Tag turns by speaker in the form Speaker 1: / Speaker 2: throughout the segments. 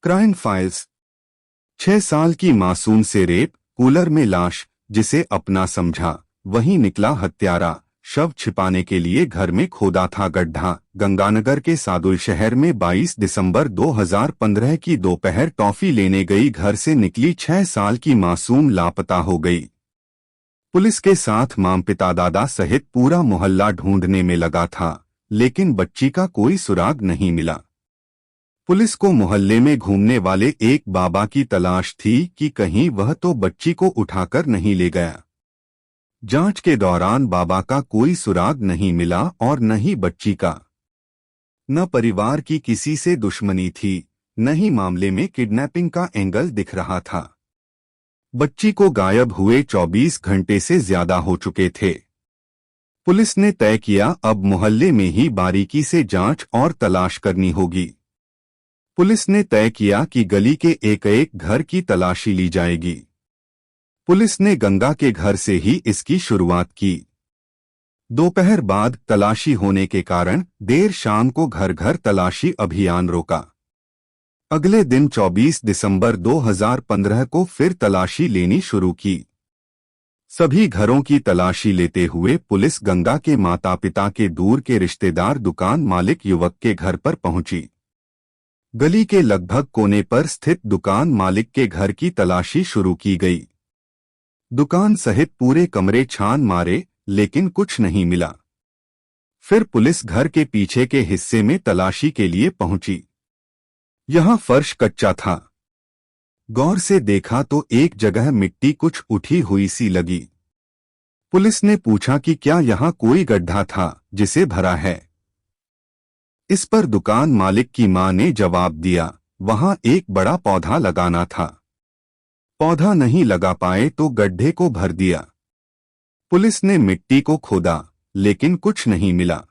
Speaker 1: Crime files. 6 साल की मासूम से रेप, कूलर में लाश, जिसे अपना समझा वहीं निकला हत्यारा। शव छिपाने के लिए घर में खोदा था गड्ढा। गंगानगर के सादुल शहर में 22 दिसंबर 2015 की दोपहर टॉफी लेने गई घर से निकली 6 साल की मासूम लापता हो गई। पुलिस के साथ मां, पिता, दादा सहित पूरा मोहल्ला ढूंढने में लगा था, लेकिन बच्ची का कोई सुराग नहीं मिला। पुलिस को मोहल्ले में घूमने वाले एक बाबा की तलाश थी कि कहीं वह तो बच्ची को उठाकर नहीं ले गया। जांच के दौरान बाबा का कोई सुराग नहीं मिला और न ही बच्ची का। न परिवार की किसी से दुश्मनी थी, न ही मामले में किडनैपिंग का एंगल दिख रहा था। बच्ची को गायब हुए 24 घंटे से ज्यादा हो चुके थे। पुलिस ने तय किया अब मोहल्ले में ही बारीकी से जांच और तलाश करनी होगी। पुलिस ने तय किया कि गली के एक एक घर की तलाशी ली जाएगी। पुलिस ने गंगा के घर से ही इसकी शुरुआत की। दोपहर बाद तलाशी होने के कारण देर शाम को घर घर तलाशी अभियान रोका। अगले दिन 24 दिसंबर 2015 को फिर तलाशी लेनी शुरू की। सभी घरों की तलाशी लेते हुए पुलिस गंगा के माता पिता के दूर के रिश्तेदार दुकान मालिक युवक के घर पर पहुंची। गली के लगभग कोने पर स्थित दुकान मालिक के घर की तलाशी शुरू की गई। दुकान सहित पूरे कमरे छान मारे, लेकिन कुछ नहीं मिला। फिर पुलिस घर के पीछे के हिस्से में तलाशी के लिए पहुंची। यहां फर्श कच्चा था। गौर से देखा तो एक जगह मिट्टी कुछ उठी हुई सी लगी। पुलिस ने पूछा कि क्या यहां कोई गड्ढा था जिसे भरा है। इस पर दुकान मालिक की मां ने जवाब दिया, वहां एक बड़ा पौधा लगाना था। पौधा नहीं लगा पाए तो गड्ढे को भर दिया। पुलिस ने मिट्टी को खोदा, लेकिन कुछ नहीं मिला।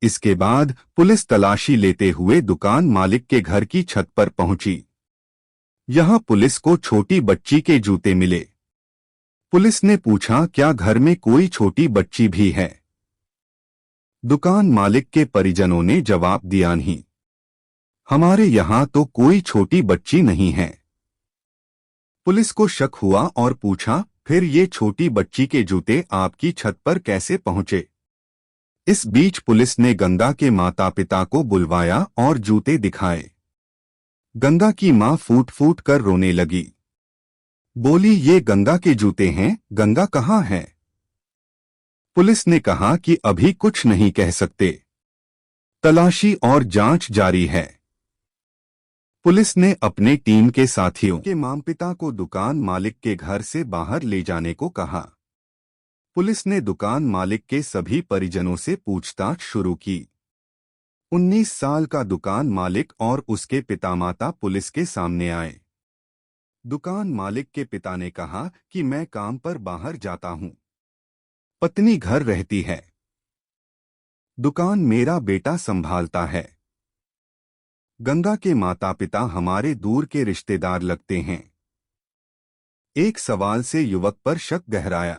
Speaker 1: इसके बाद पुलिस तलाशी लेते हुए दुकान मालिक के घर की छत पर पहुंची। यहां पुलिस को छोटी बच्ची के जूते मिले। पुलिस ने पूछा क्या घर में कोई छोटी बच्ची भी है। दुकान मालिक के परिजनों ने जवाब दिया, नहीं, हमारे यहां तो कोई छोटी बच्ची नहीं है। पुलिस को शक हुआ और पूछा, फिर ये छोटी बच्ची के जूते आपकी छत पर कैसे पहुंचे। इस बीच पुलिस ने गंगा के माता पिता को बुलवाया और जूते दिखाए। गंगा की मां फूट फूट कर रोने लगी। बोली, ये गंगा के जूते हैं, गंगा कहाँ है। पुलिस ने कहा कि अभी कुछ नहीं कह सकते, तलाशी और जांच जारी है। पुलिस ने अपने टीम के साथियों के मां पिता को दुकान मालिक के घर से बाहर ले जाने को कहा। पुलिस ने दुकान मालिक के सभी परिजनों से पूछताछ शुरू की। 19 साल का दुकान मालिक और उसके पिता माता पुलिस के सामने आए। दुकान मालिक के पिता ने कहा कि मैं काम पर बाहर जाता हूं, पत्नी घर रहती है, दुकान मेरा बेटा संभालता है। गंगा के माता पिता हमारे दूर के रिश्तेदार लगते हैं। एक सवाल से युवक पर शक गहराया।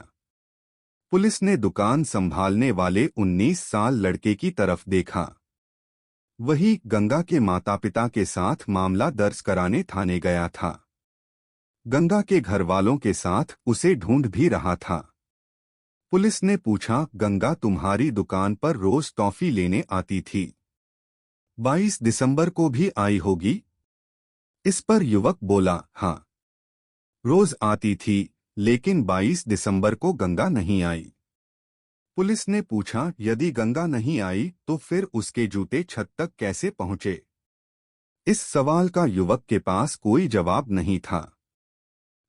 Speaker 1: पुलिस ने दुकान संभालने वाले 19 साल लड़के की तरफ देखा। वही गंगा के माता पिता के साथ मामला दर्ज कराने थाने गया था। गंगा के घर वालों के साथ उसे ढूंढ भी रहा था। पुलिस ने पूछा, गंगा तुम्हारी दुकान पर रोज टॉफी लेने आती थी, 22 दिसंबर को भी आई होगी। इस पर युवक बोला, हाँ, रोज आती थी, लेकिन 22 दिसंबर को गंगा नहीं आई। पुलिस ने पूछा, यदि गंगा नहीं आई तो फिर उसके जूते छत तक कैसे पहुंचे। इस सवाल का युवक के पास कोई जवाब नहीं था।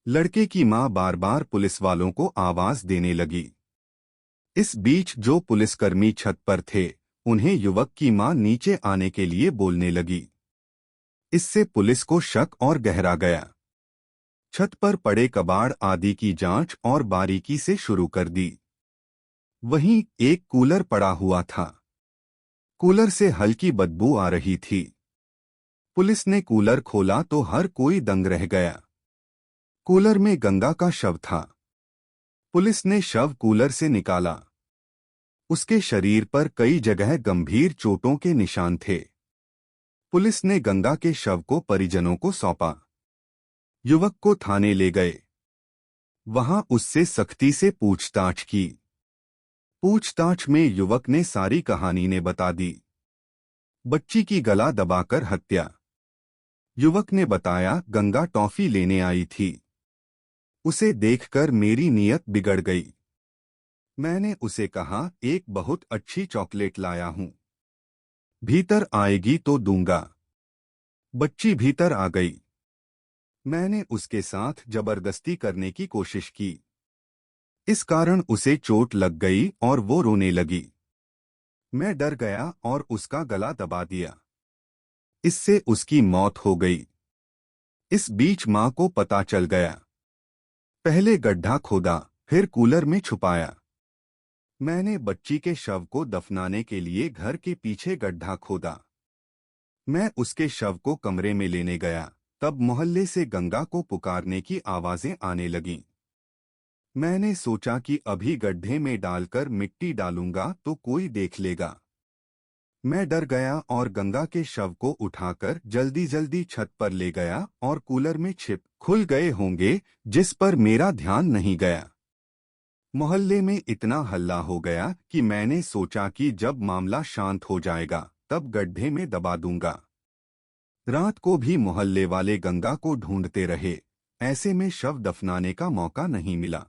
Speaker 1: लड़के की मां बार बार पुलिस वालों को आवाज देने लगी। इस बीच जो पुलिसकर्मी छत पर थे, उन्हें युवक की मां नीचे आने के लिए बोलने लगी। इससे पुलिस को शक और गहरा गया। छत पर पड़े कबाड़ आदि की जांच और बारीकी से शुरू कर दी। वहीं एक कूलर पड़ा हुआ था। कूलर से हल्की बदबू आ रही थी। पुलिस ने कूलर खोला तो हर कोई दंग रह गया। कूलर में गंगा का शव था। पुलिस ने शव कूलर से निकाला। उसके शरीर पर कई जगह गंभीर चोटों के निशान थे। पुलिस ने गंगा के शव को परिजनों को सौंपा। युवक को थाने ले गए। वहां उससे सख्ती से पूछताछ की। पूछताछ में युवक ने सारी कहानी ने बता दी। बच्ची की गला दबाकर हत्या। युवक ने बताया, गंगा टॉफी लेने आई थी। उसे देखकर मेरी नीयत बिगड़ गई। मैंने उसे कहा, एक बहुत अच्छी चॉकलेट लाया हूं, भीतर आएगी तो दूंगा। बच्ची भीतर आ गई। मैंने उसके साथ जबरदस्ती करने की कोशिश की। इस कारण उसे चोट लग गई और वो रोने लगी। मैं डर गया और उसका गला दबा दिया। इससे उसकी मौत हो गई। इस बीच मां को पता चल गया। पहले गड्ढा खोदा, फिर कूलर में छुपाया। मैंने बच्ची के शव को दफनाने के लिए घर के पीछे गड्ढा खोदा। मैं उसके शव को कमरे में लेने गया, तब मोहल्ले से गंगा को पुकारने की आवाजें आने लगीं। मैंने सोचा कि अभी गड्ढे में डालकर मिट्टी डालूंगा तो कोई देख लेगा। मैं डर गया और गंगा के शव को उठाकर जल्दी जल्दी छत पर ले गया और कूलर में छिप खुल गए होंगे, जिस पर मेरा ध्यान नहीं गया। मोहल्ले में इतना हल्ला हो गया कि मैंने सोचा कि जब मामला शांत हो जाएगा तब गड्ढे में दबा दूंगा। रात को भी मोहल्ले वाले गंगा को ढूंढते रहे। ऐसे में शव दफनाने का मौका नहीं मिला।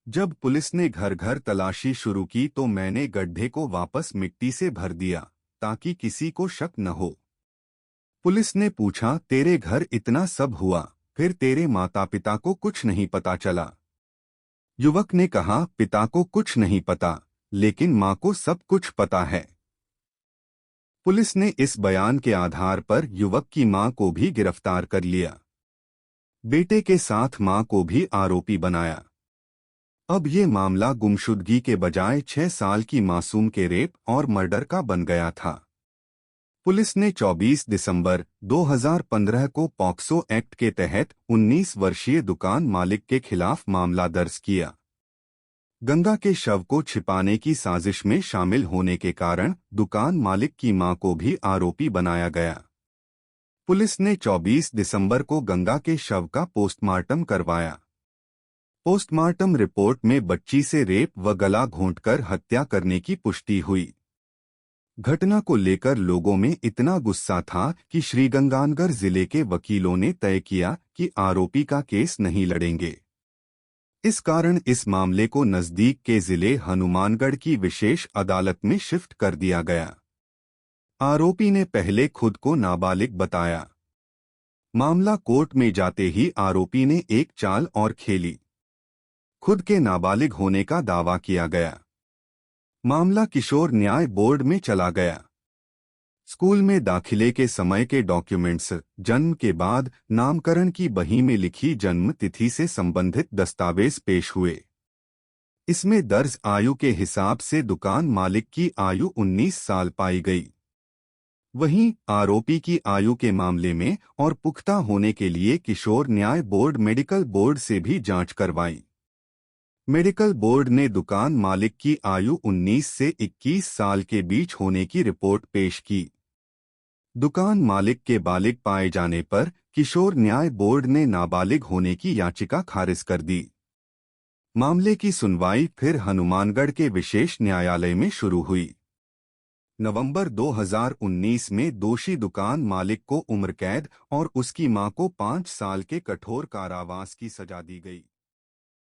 Speaker 1: जब पुलिस ने घर घर तलाशी शुरू की तो मैंने गड्ढे को वापस मिट्टी से भर दिया ताकि किसी को शक न हो। पुलिस ने पूछा, तेरे घर इतना सब हुआ, फिर तेरे माता पिता को कुछ नहीं पता चला? युवक ने कहा, पिता को कुछ नहीं पता, लेकिन मां को सब कुछ पता है। पुलिस ने इस बयान के आधार पर युवक की मां को भी गिरफ्तार कर लिया। बेटे के साथ मां को भी आरोपी बनाया। अब ये मामला गुमशुदगी के बजाय 6 साल की मासूम के रेप और मर्डर का बन गया था। पुलिस ने 24 दिसंबर 2015 को पॉक्सो एक्ट के तहत 19 वर्षीय दुकान मालिक के खिलाफ मामला दर्ज किया। गंगा के शव को छिपाने की साजिश में शामिल होने के कारण दुकान मालिक की मां को भी आरोपी बनाया गया। पुलिस ने 24 दिसंबर को गंगा के शव का पोस्टमार्टम करवाया। पोस्टमार्टम रिपोर्ट में बच्ची से रेप व गला घोंटकर हत्या करने की पुष्टि हुई। घटना को लेकर लोगों में इतना गुस्सा था कि श्रीगंगानगर जिले के वकीलों ने तय किया कि आरोपी का केस नहीं लड़ेंगे। इस कारण इस मामले को नजदीक के जिले हनुमानगढ़ की विशेष अदालत में शिफ्ट कर दिया गया। आरोपी ने पहले खुद को नाबालिग बताया। मामला कोर्ट में जाते ही आरोपी ने एक चाल और खेली। खुद के नाबालिग होने का दावा किया गया। मामला किशोर न्याय बोर्ड में चला गया। स्कूल में दाखिले के समय के डॉक्यूमेंट्स, जन्म के बाद नामकरण की बही में लिखी जन्म तिथि से संबंधित दस्तावेज पेश हुए। इसमें दर्ज आयु के हिसाब से दुकान मालिक की आयु 19 साल पाई गई। वहीं आरोपी की आयु के मामले में और पुख्ता होने के लिए किशोर न्याय बोर्ड मेडिकल बोर्ड से भी जांच करवाई। मेडिकल बोर्ड ने दुकान मालिक की आयु 19 से 21 साल के बीच होने की रिपोर्ट पेश की। दुकान मालिक के बालिग पाए जाने पर किशोर न्याय बोर्ड ने नाबालिग होने की याचिका खारिज कर दी। मामले की सुनवाई फिर हनुमानगढ़ के विशेष न्यायालय में शुरू हुई। नवंबर 2019 में दोषी दुकान मालिक को उम्र कैद और उसकी मां को 5 साल के कठोर कारावास की सजा दी गई।